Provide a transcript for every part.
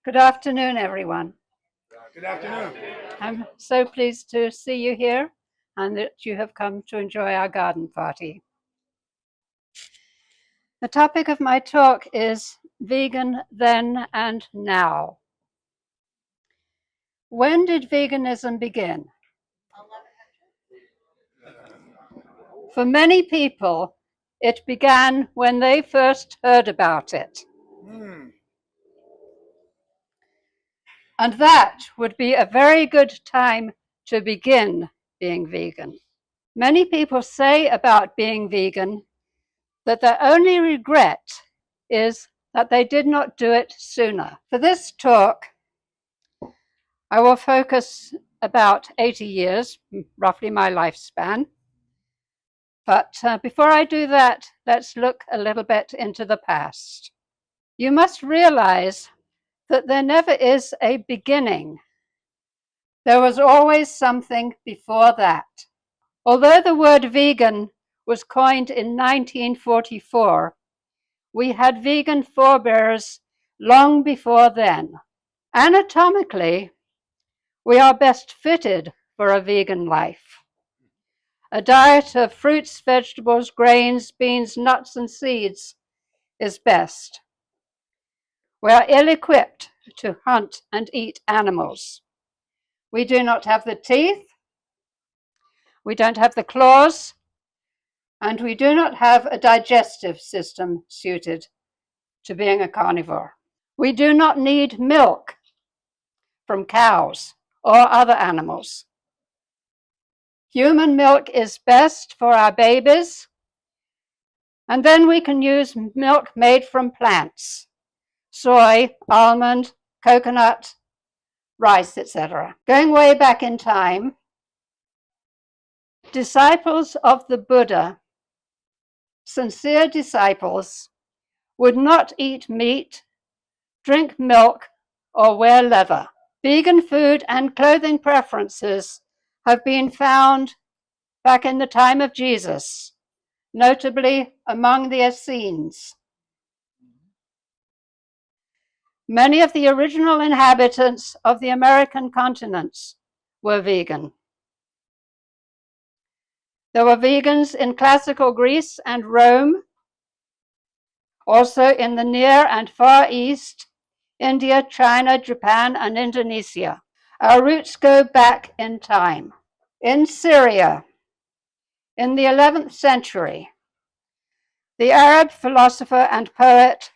Good afternoon, everyone. Good afternoon. I'm so pleased to see you here and that you have come to enjoy our garden party. The topic of my talk is vegan then and now. When did veganism begin? For many people, it began when they first heard about it. And that would be a very good time to begin being vegan. Many people say about being vegan that their only regret is that they did not do it sooner. For this talk, I will focus about 80 years, roughly my lifespan. But before I do that, let's look a little bit into the past. You must realize that there never is a beginning. There was always something before that. Although the word vegan was coined in 1944, we had vegan forebears long before then. Anatomically, we are best fitted for a vegan life. A diet of fruits, vegetables, grains, beans, nuts, and seeds is best. We are ill-equipped to hunt and eat animals. We do not have the teeth, we don't have the claws, and we do not have a digestive system suited to being a carnivore. We do not need milk from cows or other animals. Human milk is best for our babies, and then we can use milk made from plants, soy, almond, coconut, rice, etc. Going way back in time, disciples of the Buddha, sincere disciples, would not eat meat, drink milk, or wear leather. Vegan food and clothing preferences have been found back in the time of Jesus, notably among the Essenes. Many of the original inhabitants of the American continents were vegan. There were vegans in classical Greece and Rome, also in the Near and Far East, India, China, Japan, and Indonesia. Our roots go back in time. In Syria, in the 11th century, the Arab philosopher and poet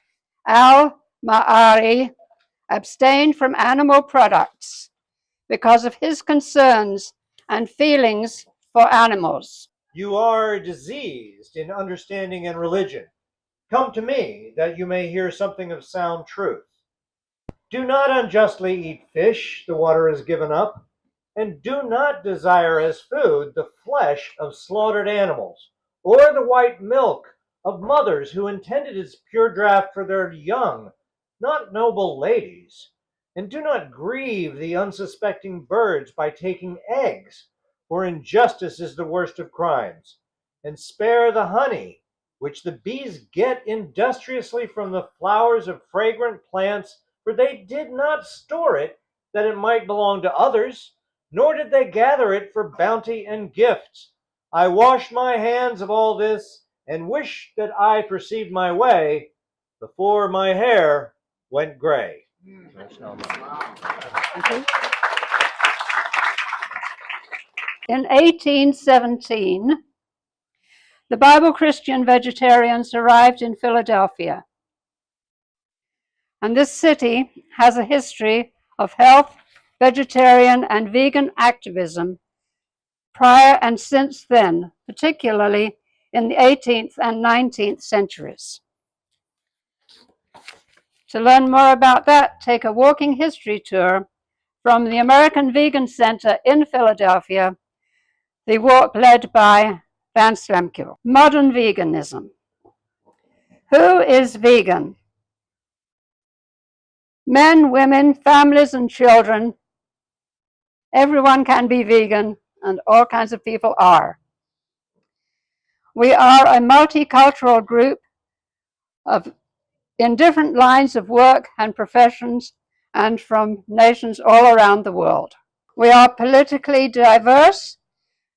al-Ma'ari abstained from animal products because of his concerns and feelings for animals. You are diseased in understanding and religion. Come to me, that you may hear something of sound truth. Do not unjustly eat fish the water has given up, and do not desire as food the flesh of slaughtered animals, or the white milk of mothers who intended its pure draught for their young, not noble ladies. And do not grieve the unsuspecting birds by taking eggs, for injustice is the worst of crimes. And spare the honey, which the bees get industriously from the flowers of fragrant plants, for they did not store it that it might belong to others, nor did they gather it for bounty and gifts. I wash my hands of all this, and wish that I perceived my way before my hair went gray. In 1817, the Bible Christian vegetarians arrived in Philadelphia. And this city has a history of health, vegetarian, and vegan activism prior and since then, particularly in the 18th and 19th centuries. To learn more about that, take a walking history tour from the American Vegan Center in Philadelphia, the walk led by Van Slemke. Modern veganism. Who is vegan? Men, women, families, and children. Everyone can be vegan, and all kinds of people are. We are a multicultural group in different lines of work and professions, and from nations all around the world. We are politically diverse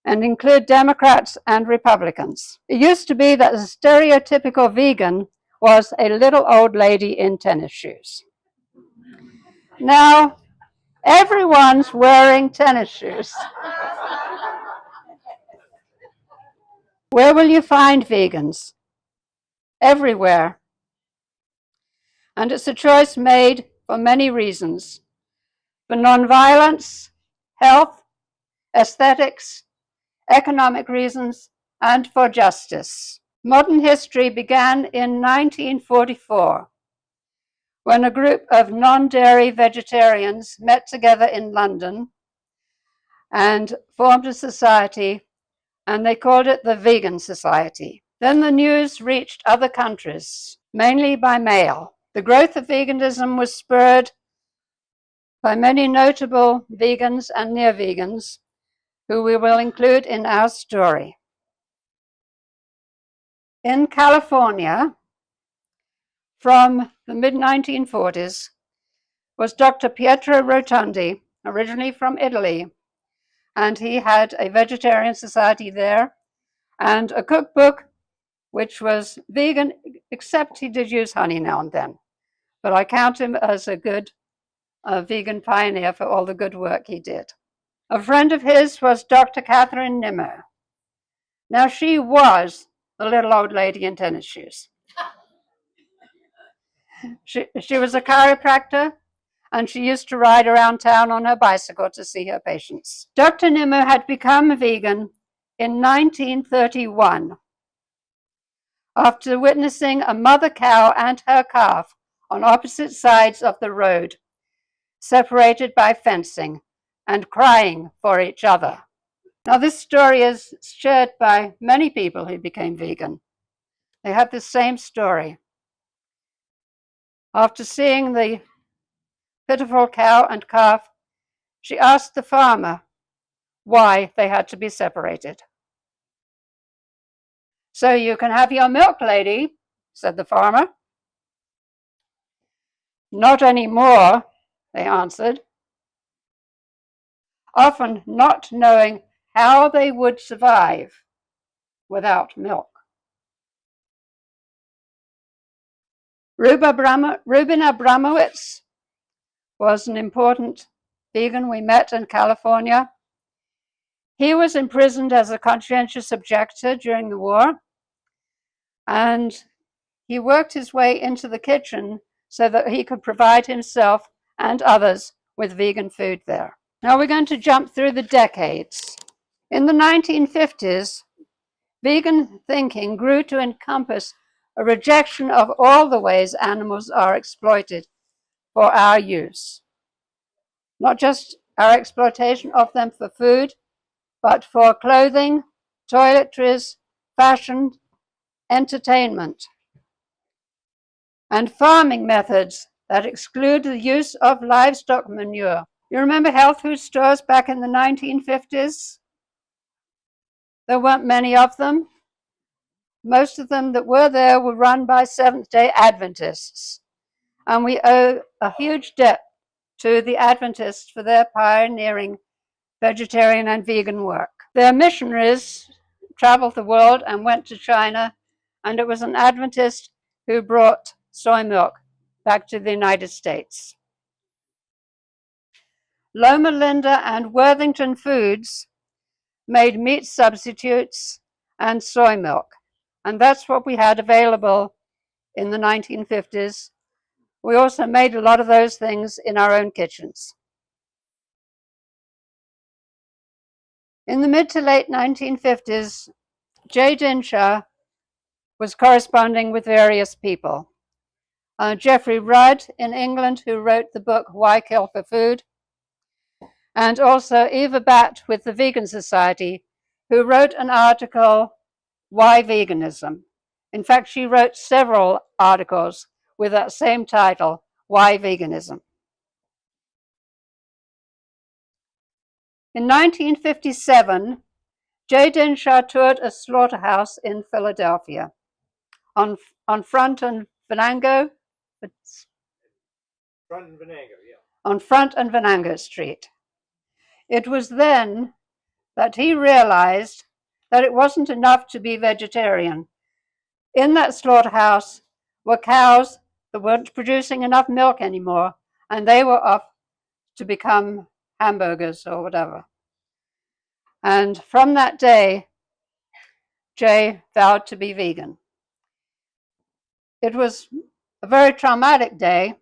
and include Democrats and Republicans. It used to be that the stereotypical vegan was a little old lady in tennis shoes. Now, everyone's wearing tennis shoes. Where will you find vegans? Everywhere. And it's a choice made for many reasons. For nonviolence, health, aesthetics, economic reasons, and for justice. Modern history began in 1944, when a group of non-dairy vegetarians met together in London and formed a society, and they called it the Vegan Society. Then the news reached other countries, mainly by mail. The growth of veganism was spurred by many notable vegans and near-vegans who we will include in our story. In California, from the mid-1940s, was Dr. Pietro Rotondi, originally from Italy, and he had a vegetarian society there and a cookbook which was vegan, except he did use honey now and then. But I count him as a good vegan pioneer for all the good work he did. A friend of his was Dr. Catherine Nimmo. Now, she was the little old lady in tennis shoes. She was a chiropractor, and she used to ride around town on her bicycle to see her patients. Dr. Nimmo had become a vegan in 1931 after witnessing a mother cow and her calf on opposite sides of the road, separated by fencing and crying for each other. Now, this story is shared by many people who became vegan. They have the same story. After seeing the pitiful cow and calf, she asked the farmer why they had to be separated. "So you can have your milk, lady," said the farmer. "Not anymore," they answered, often not knowing how they would survive without milk. Rubin Abramowitz was an important vegan we met in California. He was imprisoned as a conscientious objector during the war, and he worked his way into the kitchen so that he could provide himself and others with vegan food there. Now we're going to jump through the decades. In the 1950s, vegan thinking grew to encompass a rejection of all the ways animals are exploited for our use. Not just our exploitation of them for food, but for clothing, toiletries, fashion, entertainment, and farming methods that exclude the use of livestock manure. You remember health food stores back in the 1950s? There weren't many of them. Most of them that were there were run by Seventh-day Adventists. And we owe a huge debt to the Adventists for their pioneering vegetarian and vegan work. Their missionaries traveled the world and went to China, and it was an Adventist who brought soy milk back to the United States. Loma Linda and Worthington Foods made meat substitutes and soy milk, and that's what we had available in the 1950s. We also made a lot of those things in our own kitchens. In the mid to late 1950s, J. Dinshaw was corresponding with various people. Geoffrey Rudd in England, who wrote the book Why Kill for Food, and also Eva Batt with the Vegan Society, who wrote an article, Why Veganism? In fact, she wrote several articles with that same title, Why Veganism? In 1957, J. Dinshaw toured a slaughterhouse in Philadelphia on Front and Venango. Front and Venango, yeah. on Front and Venango Street. It was then that he realized that it wasn't enough to be vegetarian. In that slaughterhouse were cows that weren't producing enough milk anymore, and they were off to become hamburgers or whatever. And from that day, Jay vowed to be vegan. It was a very traumatic day.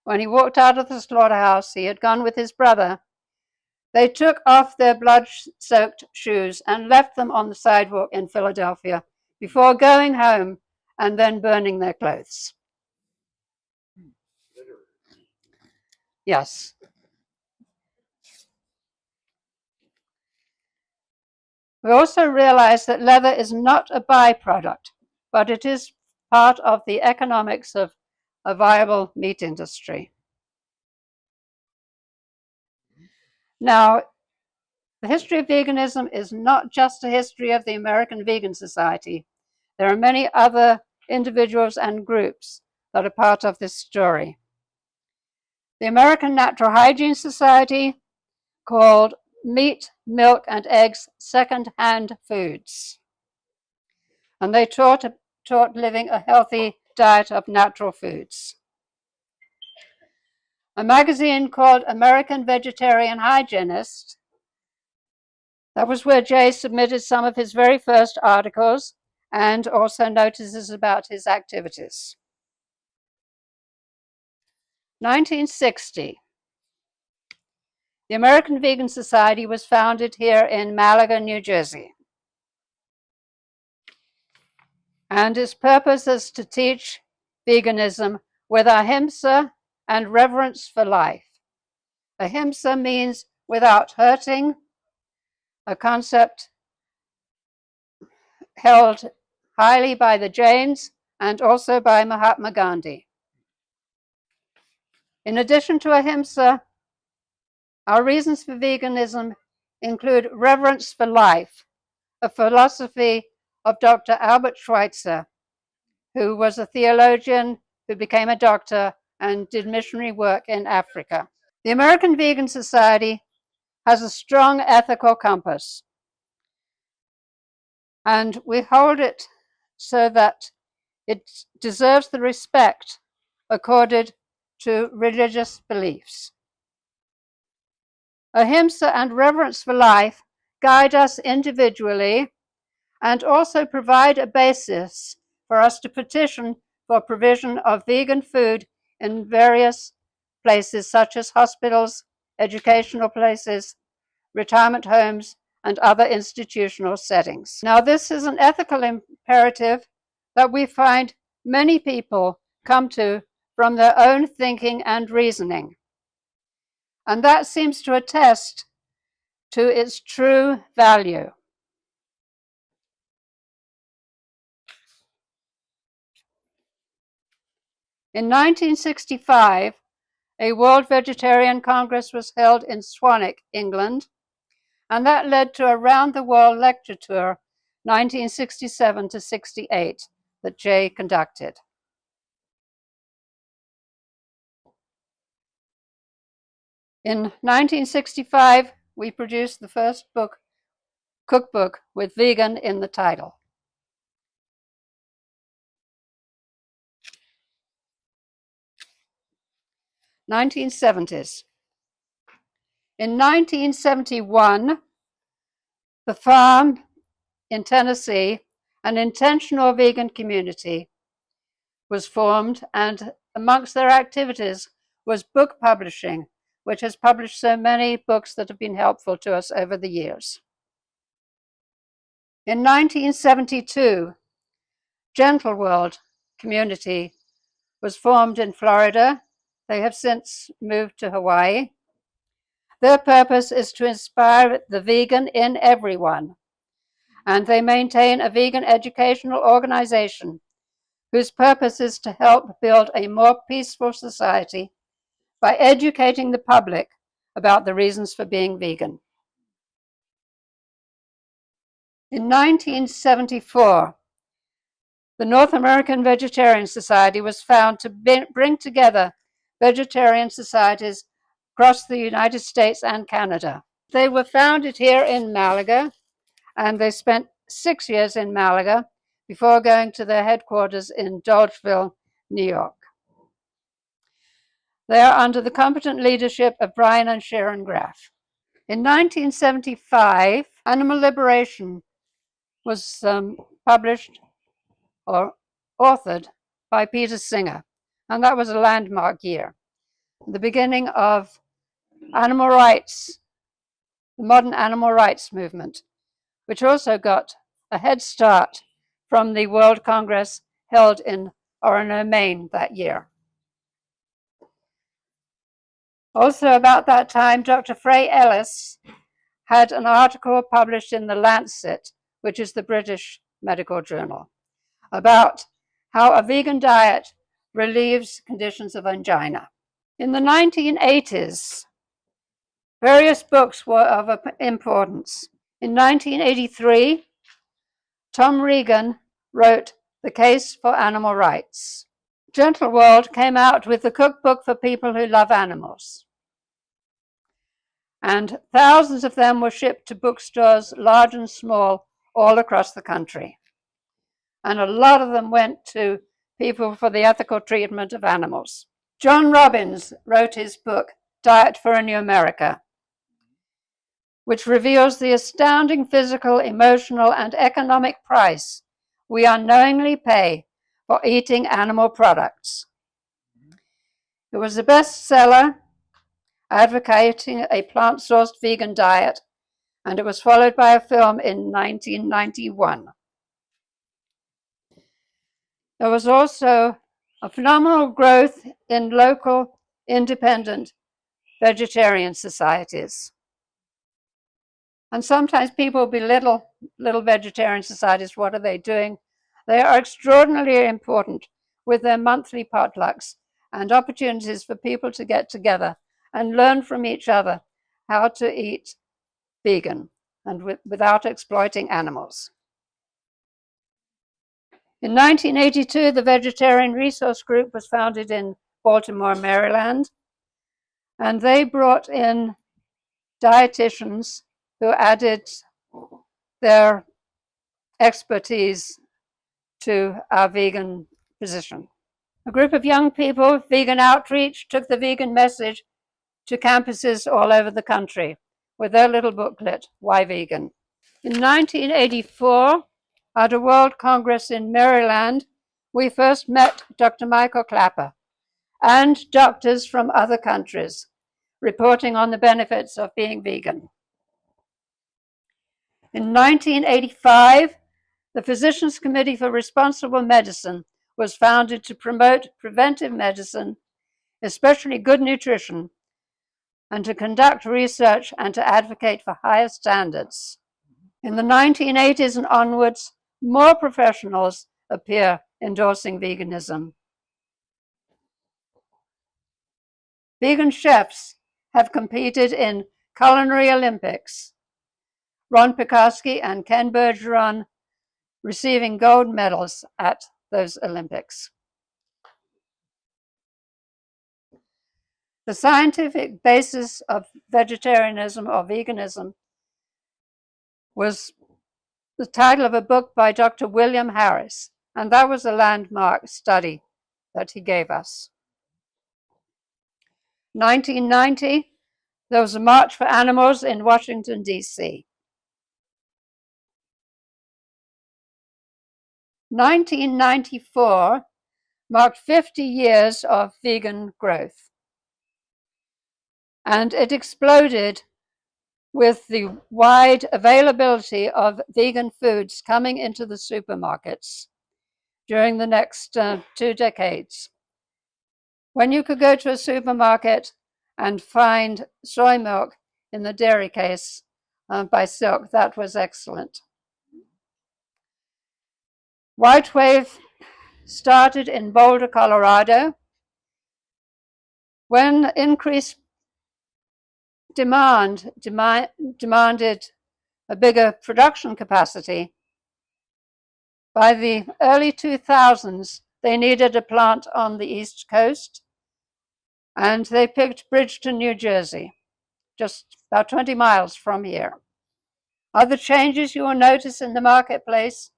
When he walked out of the slaughterhouse, he had gone with his brother. They took off their blood-soaked shoes and left them on the sidewalk in Philadelphia before going home and then burning their clothes. Yes. We also realize that leather is not a byproduct, but it is part of the economics of a viable meat industry. Now, the history of veganism is not just a history of the American Vegan Society. There are many other individuals and groups that are part of this story. The American Natural Hygiene Society called meat, milk, and eggs second-hand foods. And they taught living a healthy diet of natural foods. A magazine called American Vegetarian Hygienist, that was where Jay submitted some of his very first articles and also notices about his activities. 1960. The American Vegan Society was founded here in Malaga, New Jersey. And its purpose is to teach veganism with ahimsa and reverence for life. Ahimsa means without hurting, a concept held highly by the Jains and also by Mahatma Gandhi. In addition to ahimsa, our reasons for veganism include reverence for life, a philosophy of Dr. Albert Schweitzer, who was a theologian who became a doctor and did missionary work in Africa. The American Vegan Society has a strong ethical compass, and we hold it so that it deserves the respect accorded to religious beliefs. Ahimsa and reverence for life guide us individually and also provide a basis for us to petition for provision of vegan food in various places such as hospitals, educational places, retirement homes, and other institutional settings. Now, this is an ethical imperative that we find many people come to from their own thinking and reasoning. And that seems to attest to its true value. In 1965, a World Vegetarian Congress was held in Swanwick, England, and that led to a round-the-world lecture tour, 1967 to 68, that Jay conducted. In 1965, we produced the first cookbook with vegan in the title. In 1971, the farm in Tennessee, an intentional vegan community, was formed, and amongst their activities was book publishing, which has published so many books that have been helpful to us over the years. In 1972, Gentle World Community was formed in Florida. They have since moved to Hawaii. Their purpose is to inspire the vegan in everyone, and they maintain a vegan educational organization whose purpose is to help build a more peaceful society by educating the public about the reasons for being vegan. In 1974, the North American Vegetarian Society was found to bring together vegetarian societies across the United States and Canada. They were founded here in Malaga, and they spent 6 years in Malaga before going to their headquarters in Dodgeville, New York. They are under the competent leadership of Brian and Sharon Graff. In 1975, Animal Liberation was published or authored by Peter Singer, and that was a landmark year, the beginning of animal rights, the modern animal rights movement, which also got a head start from the World Congress held in Orono, Maine that year. Also about that time, Dr. Freya Ellis had an article published in The Lancet, which is the British medical journal, about how a vegan diet relieves conditions of angina. In the 1980s, various books were of importance. In 1983, Tom Regan wrote The Case for Animal Rights. Gentle World came out with the cookbook for people who love animals. And thousands of them were shipped to bookstores, large and small, all across the country. And a lot of them went to people for the ethical treatment of animals. John Robbins wrote his book, Diet for a New America, which reveals the astounding physical, emotional, and economic price we unknowingly pay for eating animal products. It was a bestseller advocating a plant-sourced vegan diet, and it was followed by a film in 1991. There was also a phenomenal growth in local independent vegetarian societies. And sometimes people belittle little vegetarian societies. What are they doing? They are extraordinarily important with their monthly potlucks and opportunities for people to get together and learn from each other how to eat vegan and without exploiting animals. In 1982, the Vegetarian Resource Group was founded in Baltimore, Maryland, and they brought in dietitians who added their expertise to our vegan position. A group of young people, Vegan Outreach, took the vegan message to campuses all over the country with their little booklet, Why Vegan? In 1984, at a World Congress in Maryland, we first met Dr. Michael Clapper and doctors from other countries reporting on the benefits of being vegan. In 1985, the Physicians Committee for Responsible Medicine was founded to promote preventive medicine, especially good nutrition, and to conduct research and to advocate for higher standards. In the 1980s and onwards, more professionals appear endorsing veganism. Vegan chefs have competed in culinary Olympics. Ron Pekarsky and Ken Bergeron receiving gold medals at those Olympics. The scientific basis of vegetarianism or veganism was the title of a book by Dr. William Harris, and that was a landmark study that he gave us. 1990, there was a March for Animals in Washington, D.C. 1994 marked 50 years of vegan growth. And it exploded with the wide availability of vegan foods coming into the supermarkets during the next 2 decades. When you could go to a supermarket and find soy milk in the dairy case by Silk, that was excellent. White Wave started in Boulder, Colorado. When increased demanded a bigger production capacity, by the early 2000s, they needed a plant on the East Coast. And they picked Bridgeton, New Jersey, just about 20 miles from here. Other changes you will notice in the marketplace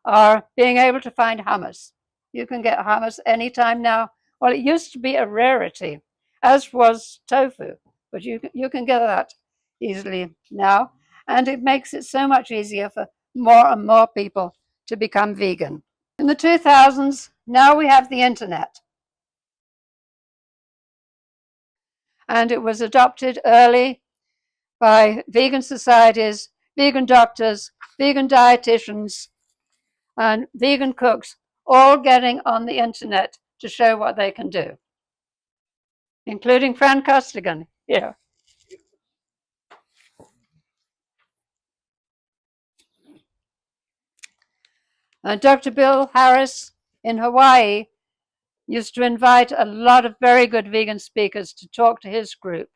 are being able to find hummus. You can get hummus anytime now. Well, it used to be a rarity, as was tofu, but you can get that easily now. And it makes it so much easier for more and more people to become vegan. In the 2000s, now we have the internet. And it was adopted early by vegan societies, vegan doctors, vegan dietitians, and vegan cooks, all getting on the internet to show what they can do, including Fran Costigan here. Dr. Bill Harris in Hawaii used to invite a lot of very good vegan speakers to talk to his group,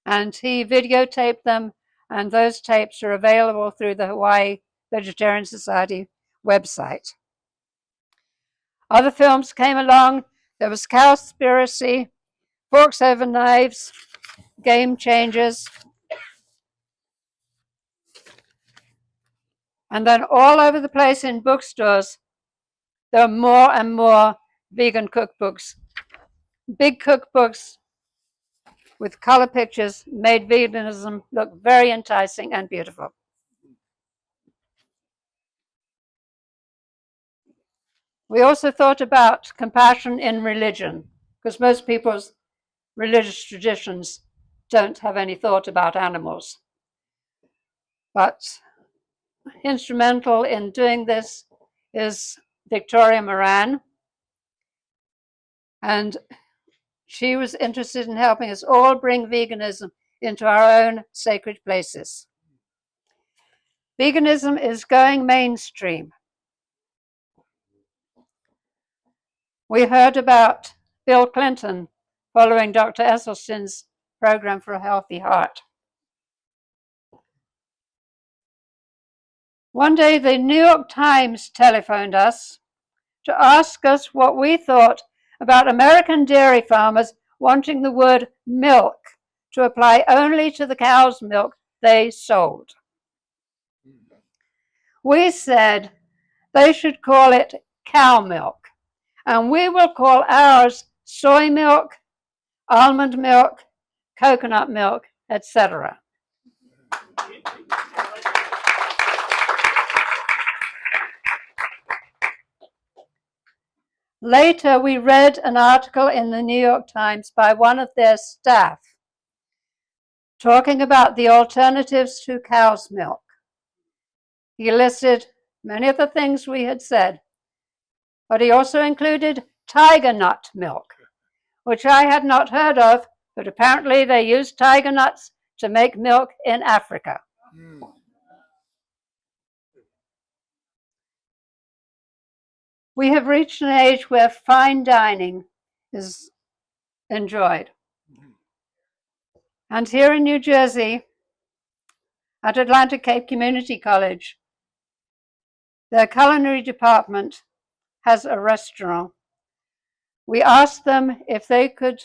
and he videotaped them, and those tapes are available through the Hawaii Vegetarian Society website. Other films came along. There was Cowspiracy, Forks Over Knives, Game Changers, and then all over the place in bookstores, there are more and more vegan cookbooks. Big cookbooks with color pictures made veganism look very enticing and beautiful. We also thought about compassion in religion, because most people's religious traditions don't have any thought about animals. But instrumental in doing this is Victoria Moran, and she was interested in helping us all bring veganism into our own sacred places. Veganism is going mainstream. We heard about Bill Clinton following Dr. Esselstyn's program for a healthy heart. One day, the New York Times telephoned us to ask us what we thought about American dairy farmers wanting the word milk to apply only to the cow's milk they sold. We said they should call it cow milk, and we will call ours soy milk, almond milk, coconut milk, etc. Later, we read an article in the New York Times by one of their staff talking about the alternatives to cow's milk. He listed many of the things we had said, but he also included tiger nut milk, which I had not heard of, but apparently they use tiger nuts to make milk in Africa. We have reached an age where fine dining is enjoyed. And here in New Jersey, at Atlantic Cape Community College, their culinary department has a restaurant. We asked them if they could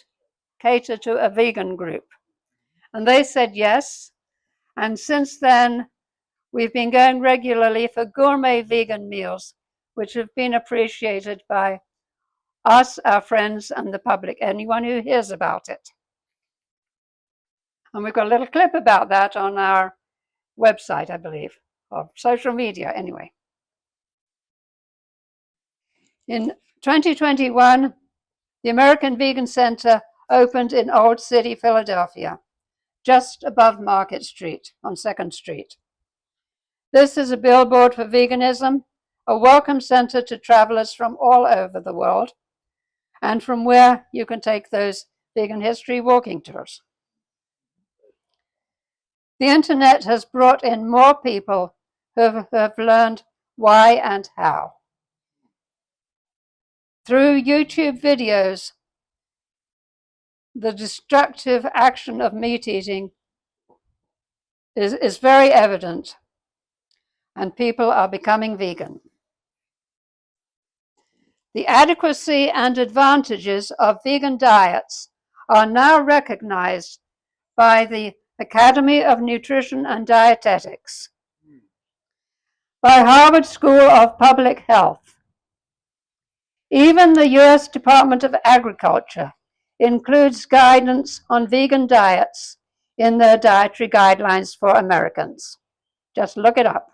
cater to a vegan group, and they said yes. And since then, we've been going regularly for gourmet vegan meals, which have been appreciated by us, our friends, and the public, anyone who hears about it. And we've got a little clip about that on our website, I believe, or social media anyway. In 2021, the American Vegan Center opened in Old City, Philadelphia, just above Market Street on 2nd Street. This is a billboard for veganism, a welcome center to travelers from all over the world, and from where you can take those vegan history walking tours. The internet has brought in more people who have learned why and how. Through YouTube videos, the destructive action of meat eating is very evident, and people are becoming vegan. The adequacy and advantages of vegan diets are now recognized by the Academy of Nutrition and Dietetics, by Harvard School of Public Health. Even the US Department of Agriculture includes guidance on vegan diets in their dietary guidelines for Americans. Just look it up.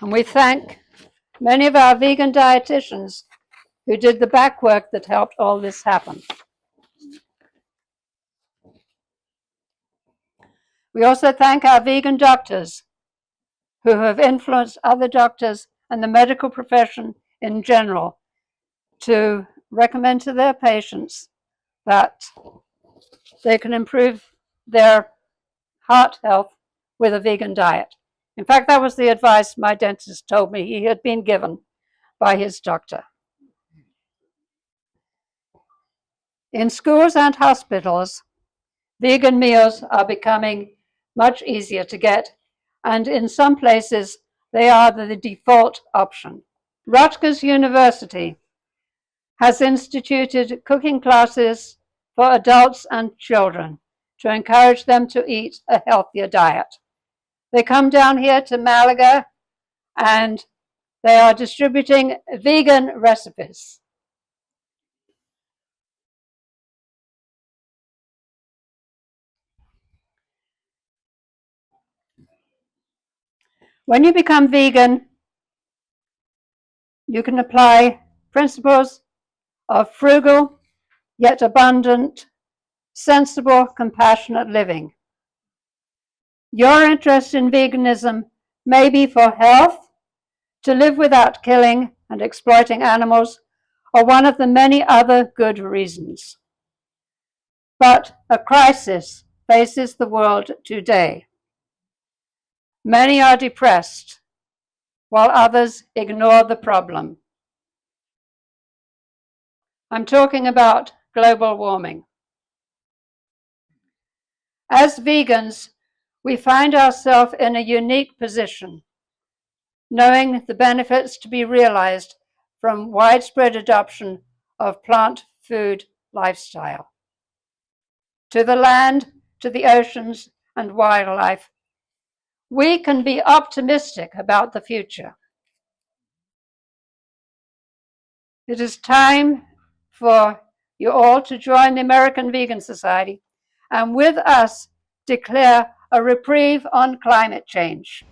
And we thank many of our vegan dietitians who did the back work that helped all this happen. We also thank our vegan doctors who have influenced other doctors and the medical profession in general to recommend to their patients that they can improve their heart health with a vegan diet. In fact, that was the advice my dentist told me he had been given by his doctor. In schools and hospitals, vegan meals are becoming much easier to get, and in some places, they are the default option. Rutgers University has instituted cooking classes for adults and children to encourage them to eat a healthier diet. They come down here to Malaga and they are distributing vegan recipes. When you become vegan, you can apply principles of frugal yet abundant, sensible, compassionate living. Your interest in veganism may be for health, to live without killing and exploiting animals, or one of the many other good reasons. But a crisis faces the world today. Many are depressed, while others ignore the problem. I'm talking about global warming. As vegans, we find ourselves in a unique position, knowing the benefits to be realized from widespread adoption of plant food lifestyle. To the land, to the oceans and wildlife, we can be optimistic about the future. It is time for you all to join the American Vegan Society and with us declare a reprieve on climate change.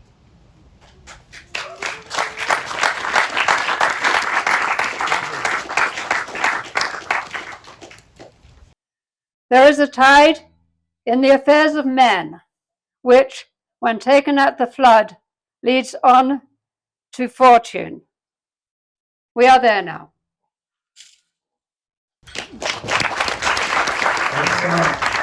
There is a tide in the affairs of men, which, when taken at the flood, leads on to fortune. We are there now. Thanks so much.